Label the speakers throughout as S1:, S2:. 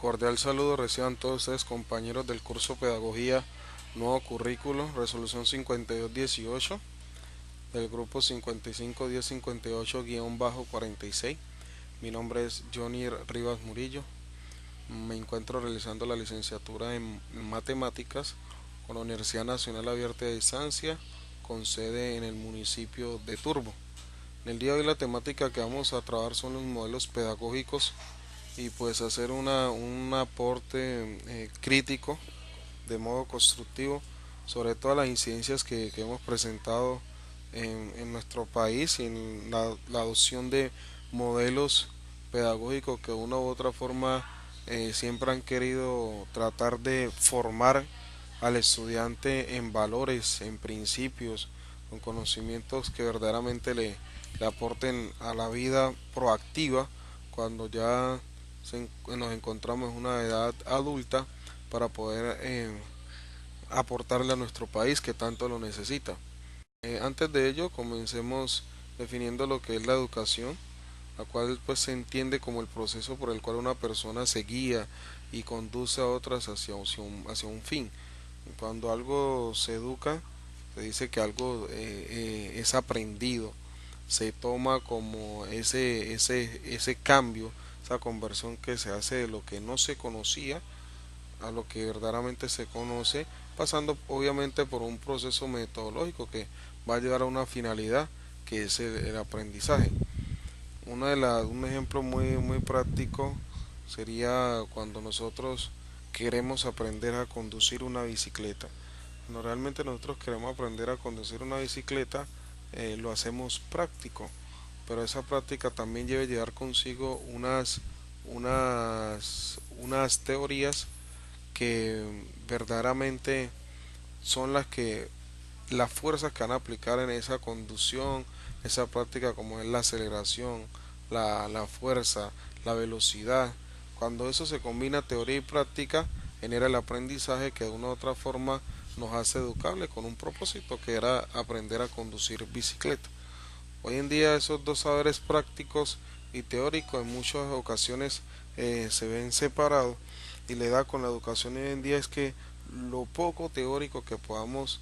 S1: Cordial saludo reciban todos ustedes compañeros del curso Pedagogía Nuevo Currículo, resolución 5218 del grupo 551058-46. Mi nombre es Johnny Rivas Murillo. Me encuentro realizando la licenciatura en Matemáticas con la Universidad Nacional Abierta de Distancia, con sede en el municipio de Turbo. En el día de hoy la temática que vamos a trabajar son los modelos pedagógicos y pues hacer un aporte crítico de modo constructivo sobre todas las incidencias que hemos presentado en nuestro país y en la adopción de modelos pedagógicos que de una u otra forma siempre han querido tratar de formar al estudiante en valores, en principios, con conocimientos que verdaderamente le aporten a la vida proactiva cuando ya nos encontramos en una edad adulta para poder aportarle a nuestro país que tanto lo necesita. Antes de ello, comencemos definiendo lo que es la educación, la cual pues se entiende como el proceso por el cual una persona se guía y conduce a otras hacia un fin. Cuando algo se educa, se dice que algo es aprendido, se toma como ese cambio, esa conversión que se hace de lo que no se conocía a lo que verdaderamente se conoce, pasando obviamente por un proceso metodológico que va a llegar a una finalidad que es el aprendizaje. Un ejemplo muy práctico sería cuando nosotros queremos aprender a conducir una bicicleta. Cuando realmente nosotros queremos aprender a conducir una bicicleta, lo hacemos práctico, pero esa práctica también debe llevar consigo unas teorías que verdaderamente son las fuerzas que van a aplicar en esa conducción, esa práctica, como es la aceleración, la fuerza, la velocidad. Cuando eso se combina teoría y práctica, genera el aprendizaje que de una u otra forma nos hace educable con un propósito que era aprender a conducir bicicleta. Hoy en día esos dos saberes prácticos y teóricos en muchas ocasiones se ven separados, y la edad con la educación hoy en día es que lo poco teórico que podamos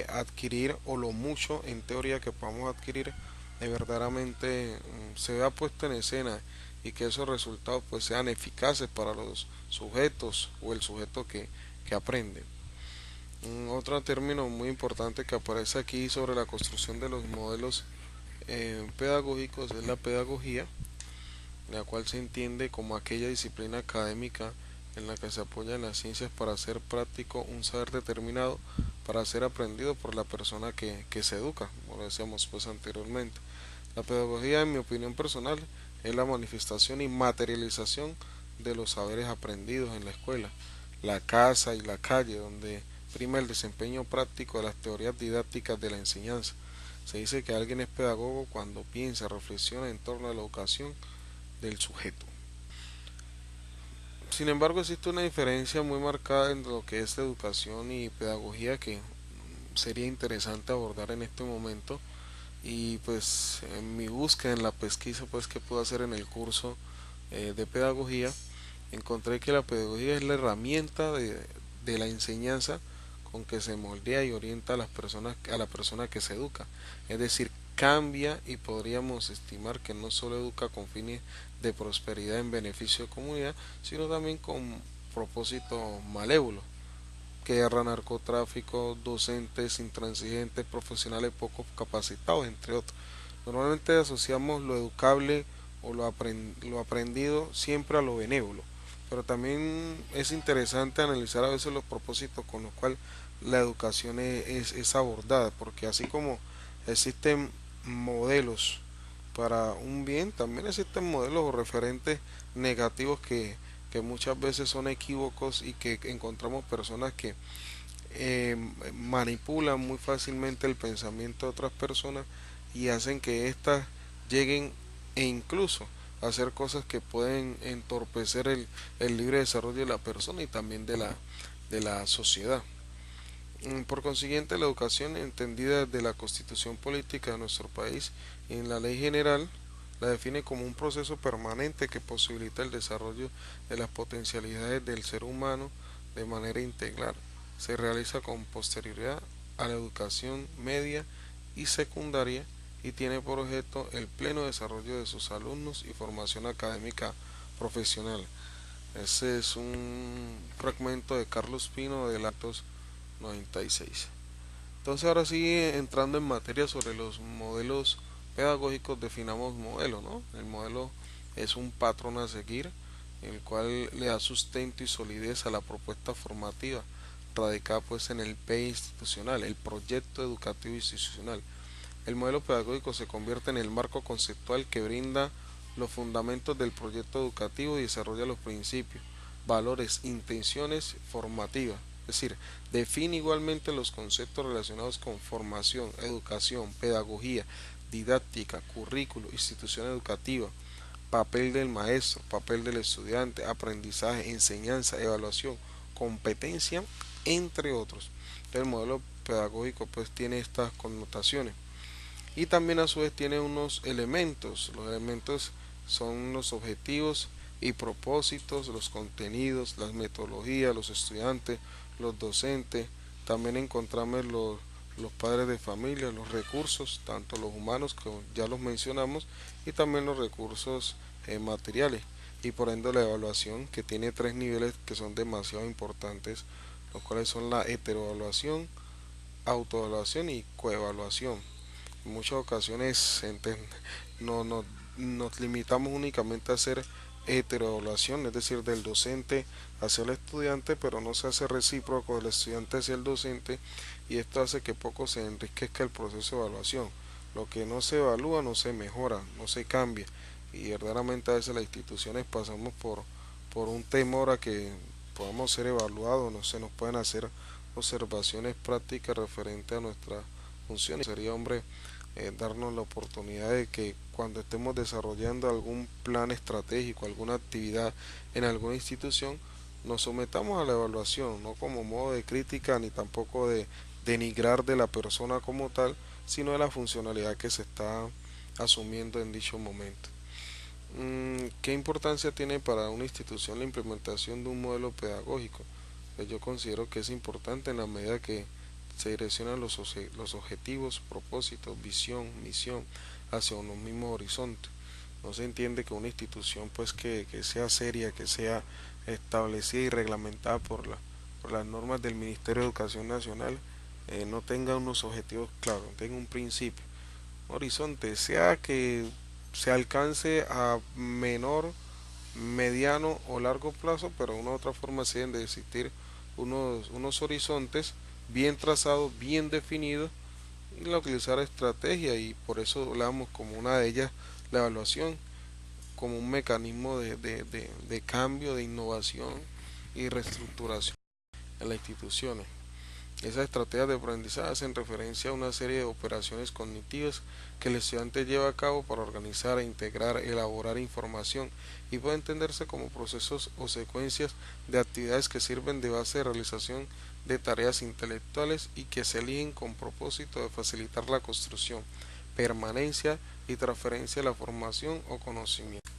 S1: adquirir o lo mucho en teoría que podamos adquirir verdaderamente se vea puesto en escena, y que esos resultados pues sean eficaces para los sujetos o el sujeto que aprende. Otro término muy importante que aparece aquí sobre la construcción de los modelos pedagógicos es la pedagogía, la cual se entiende como aquella disciplina académica en la que se apoyan las ciencias para hacer práctico un saber determinado para ser aprendido por la persona que se educa, como decíamos pues anteriormente. La pedagogía, en mi opinión personal, es la manifestación y materialización de los saberes aprendidos en la escuela, la casa y la calle, donde prima el desempeño práctico de las teorías didácticas de la enseñanza. Se dice que alguien es pedagogo cuando piensa, reflexiona en torno a la educación del sujeto. Sin embargo, existe una diferencia muy marcada entre lo que es educación y pedagogía que sería interesante abordar en este momento. Y pues en mi búsqueda, en la pesquisa pues que puedo hacer en el curso de pedagogía, encontré que la pedagogía es la herramienta de la enseñanza con que se moldea y orienta a las personas, a la persona que se educa. Es decir, cambia, y podríamos estimar que no solo educa con fines de prosperidad en beneficio de comunidad, sino también con propósito malévolo: guerra, narcotráfico, docentes intransigentes, profesionales poco capacitados, entre otros. Normalmente asociamos lo educable o lo aprendido siempre a lo benévolo, pero también es interesante analizar a veces los propósitos con los cuales la educación es abordada, porque así como existen modelos para un bien, también existen modelos o referentes negativos que muchas veces son equívocos, y que encontramos personas que manipulan muy fácilmente el pensamiento de otras personas y hacen que éstas lleguen e incluso a hacer cosas que pueden entorpecer el libre desarrollo de la persona y también de la sociedad. Por consiguiente, la educación entendida desde la constitución política de nuestro país y en la ley general La define como un proceso permanente que posibilita el desarrollo de las potencialidades del ser humano de manera integral. Se realiza con posterioridad a la educación media y secundaria y tiene por objeto el pleno desarrollo de sus alumnos y formación académica profesional. Ese es un fragmento de Carlos Pino del Actos 96. Entonces ahora sí, entrando en materia sobre los modelos pedagógicos, definamos modelo, ¿no? El modelo es un patrón a seguir, el cual le da sustento y solidez a la propuesta formativa, radicada pues en el PE institucional, el proyecto educativo institucional. El modelo pedagógico se convierte en el marco conceptual que brinda los fundamentos del proyecto educativo y desarrolla los principios, valores, intenciones formativas. Es decir, define igualmente los conceptos relacionados con formación, educación, pedagogía, didáctica, currículo, institución educativa, papel del maestro, papel del estudiante, aprendizaje, enseñanza, evaluación, competencia, entre otros. El modelo pedagógico pues tiene estas connotaciones y también a su vez tiene unos elementos. Los elementos son los objetivos y propósitos, los contenidos, las metodologías, los estudiantes, los docentes. También encontramos los padres de familia, los recursos, tanto los humanos que ya los mencionamos, y también los recursos materiales. Y por ende la evaluación, que tiene tres niveles que son demasiado importantes, los cuales son la heteroevaluación, autoevaluación y coevaluación. En muchas ocasiones no, no, nos limitamos únicamente a hacer heteroevaluación, es decir, del docente hacia el estudiante, pero no se hace recíproco del estudiante hacia el docente, y esto hace que poco se enriquezca el proceso de evaluación. Lo que no se evalúa no se mejora, no se cambia, y verdaderamente a veces las instituciones pasamos por un temor a que podamos ser evaluados, no se nos pueden hacer observaciones prácticas referentes a nuestra función. Sería, hombre, darnos la oportunidad de que cuando estemos desarrollando algún plan estratégico, alguna actividad en alguna institución, nos sometamos a la evaluación, no como modo de crítica ni tampoco de denigrar de la persona como tal, sino de la funcionalidad que se está asumiendo en dicho momento. ¿Qué importancia tiene para una institución la implementación de un modelo pedagógico? Pues yo considero que es importante en la medida que se direccionan los objetivos, propósitos, visión, misión hacia unos mismos horizontes. No se entiende que una institución pues que sea seria, que sea establecida y reglamentada por las normas del Ministerio de Educación Nacional, no tenga unos objetivos claros, tenga un principio, un horizonte, sea que se alcance a menor, mediano o largo plazo, pero de una u otra forma se deben de existir unos horizontes bien trazados, bien definidos, y la utilizar estrategia, y por eso hablamos como una de ellas la evaluación, como un mecanismo de cambio, de innovación y reestructuración en las instituciones. Esas estrategias de aprendizaje hacen referencia a una serie de operaciones cognitivas que el estudiante lleva a cabo para organizar, integrar, elaborar información, y puede entenderse como procesos o secuencias de actividades que sirven de base de realización de tareas intelectuales y que se eligen con propósito de facilitar la construcción, permanencia y transferencia de la formación o conocimiento.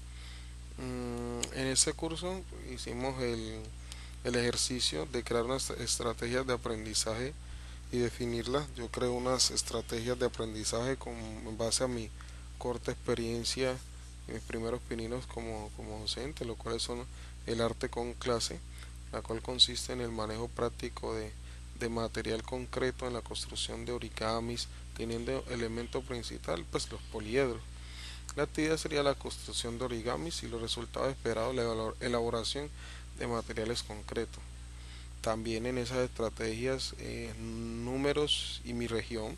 S1: En ese curso hicimos el ejercicio de crear unas estrategias de aprendizaje y definirlas. Yo creo unas estrategias de aprendizaje en base a mi corta experiencia y mis primeros pininos como docente, lo cual son el arte con clase, la cual consiste en el manejo práctico de material concreto en la construcción de origamis, teniendo elemento principal pues los poliedros. La actividad sería la construcción de origamis y los resultados esperados, la elaboración de materiales concretos. También en esas estrategias, números y mi región,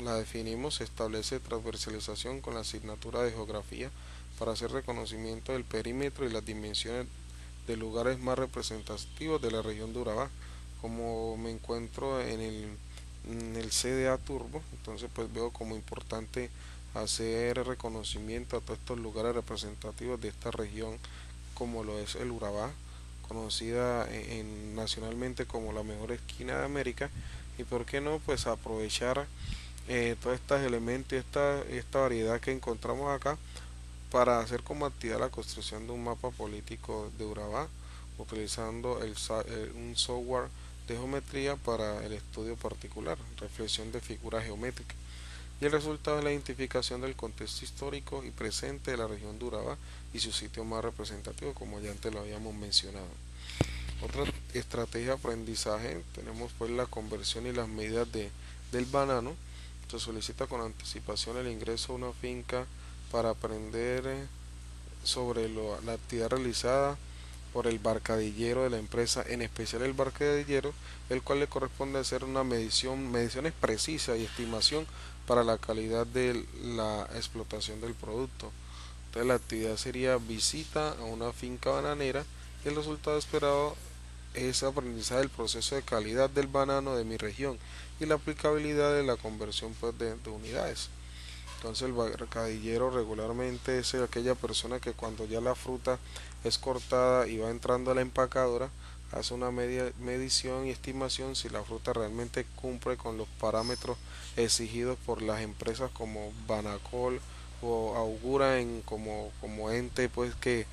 S1: la definimos, se establece transversalización con la asignatura de geografía para hacer reconocimiento del perímetro y las dimensiones de lugares más representativos de la región de Urabá. Como me encuentro en el CDA Turbo, entonces pues veo como importante hacer reconocimiento a todos estos lugares representativos de esta región, como lo es el Urabá, conocida nacionalmente como la mejor esquina de América, y por qué no pues aprovechar todos estos elementos y esta variedad que encontramos acá para hacer como actividad la construcción de un mapa político de Urabá, utilizando un software de geometría para el estudio particular, reflexión de figuras geométricas. Y el resultado es la identificación del contexto histórico y presente de la región de Urabá y su sitio más representativo, como ya antes lo habíamos mencionado. Otra estrategia de aprendizaje, tenemos pues la conversión y las medidas del banano. Se solicita con anticipación el ingreso a una finca para aprender sobre la actividad realizada por el barcadillero de la empresa, en especial el barcadillero, el cual le corresponde hacer una mediciones precisas y estimación para la calidad de la explotación del producto. Entonces la actividad sería visita a una finca bananera y el resultado esperado es aprendizaje del proceso de calidad del banano de mi región y la aplicabilidad de la conversión pues, de unidades. Entonces el mercadillero regularmente es aquella persona que cuando ya la fruta es cortada y va entrando a la empacadora, hace una medición y estimación si la fruta realmente cumple con los parámetros exigidos por las empresas como Banacol o Augura como ente pues que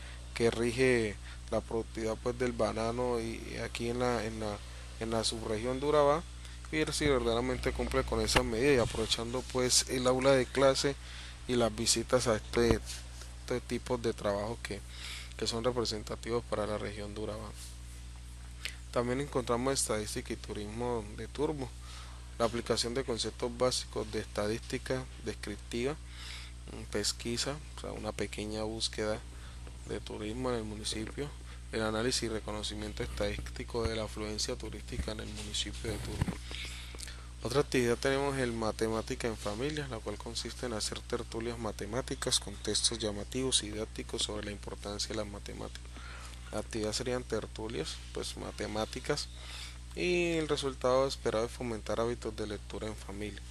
S1: rige la productividad pues del banano y aquí en la subregión de Urabá y ver si verdaderamente cumple con esas medidas y aprovechando pues el aula de clase y las visitas a este tipo de trabajos que son representativos para la región de Urabá. También encontramos estadística y turismo de turbo, la aplicación de conceptos básicos de estadística descriptiva, pesquisa, o sea, una pequeña búsqueda de turismo en el municipio, el análisis y reconocimiento estadístico de la afluencia turística en el municipio de Turbo. Otra actividad tenemos el Matemática en Familia, la cual consiste en hacer tertulias matemáticas con textos llamativos y didácticos sobre la importancia de las matemáticas. La actividad serían tertulias, pues matemáticas, y el resultado esperado es fomentar hábitos de lectura en familia.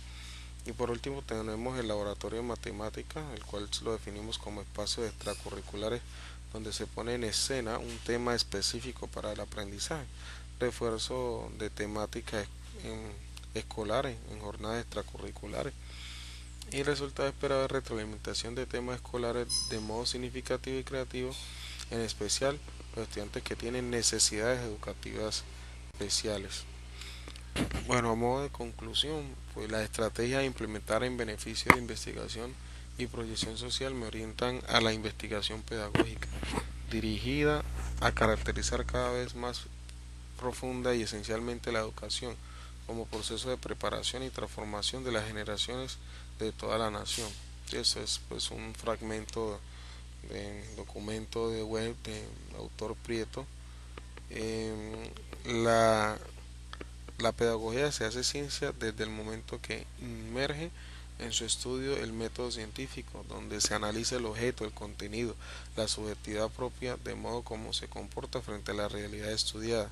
S1: Y por último tenemos el laboratorio de matemáticas, el cual lo definimos como espacios extracurriculares donde se pone en escena un tema específico para el aprendizaje, refuerzo de temáticas escolares en jornadas extracurriculares y el resultado esperado es retroalimentación de temas escolares de modo significativo y creativo, en especial los estudiantes que tienen necesidades educativas especiales. Bueno, a modo de conclusión, pues las estrategias a implementar en beneficio de investigación y proyección social me orientan a la investigación pedagógica, dirigida a caracterizar cada vez más profunda y esencialmente la educación como proceso de preparación y transformación de las generaciones de toda la nación. Eso es pues un fragmento de documento de web de autor Prieto. La la pedagogía se hace ciencia desde el momento que emerge en su estudio el método científico, donde se analiza el objeto, el contenido, la subjetividad propia, de modo como se comporta frente a la realidad estudiada.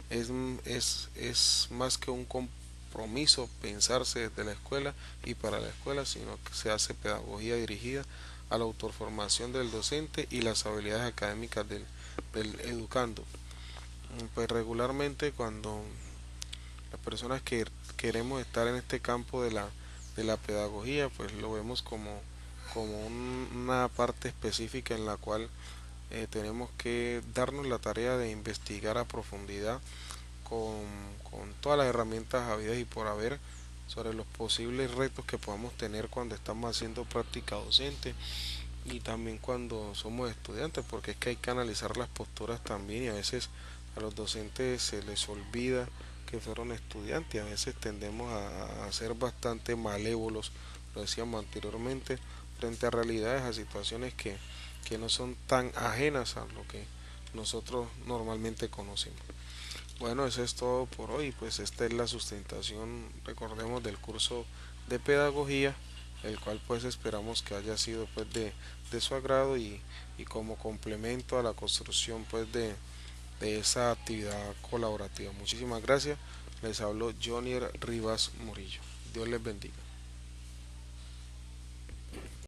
S1: Es más que un compromiso pensarse desde la escuela y para la escuela, sino que se hace pedagogía dirigida a la autoformación del docente y las habilidades académicas del educando. Pues regularmente cuando las personas que queremos estar en este campo de la pedagogía, pues lo vemos como una parte específica en la cual tenemos que darnos la tarea de investigar a profundidad con, con todas las herramientas habidas y por haber sobre los posibles retos que podamos tener cuando estamos haciendo práctica docente y también cuando somos estudiantes, porque es que hay que analizar las posturas también y a veces a los docentes se les olvida que fueron estudiantes y a veces tendemos a ser bastante malévolos, lo decíamos anteriormente, frente a realidades, a situaciones que no son tan ajenas a lo que nosotros normalmente conocemos. Bueno, eso es todo por hoy, pues esta es la sustentación, recordemos, del curso de pedagogía, el cual pues esperamos que haya sido pues de su agrado y como complemento a la construcción pues de esa actividad colaborativa. Muchísimas gracias, les habló Johnny Rivas Murillo. Dios les bendiga.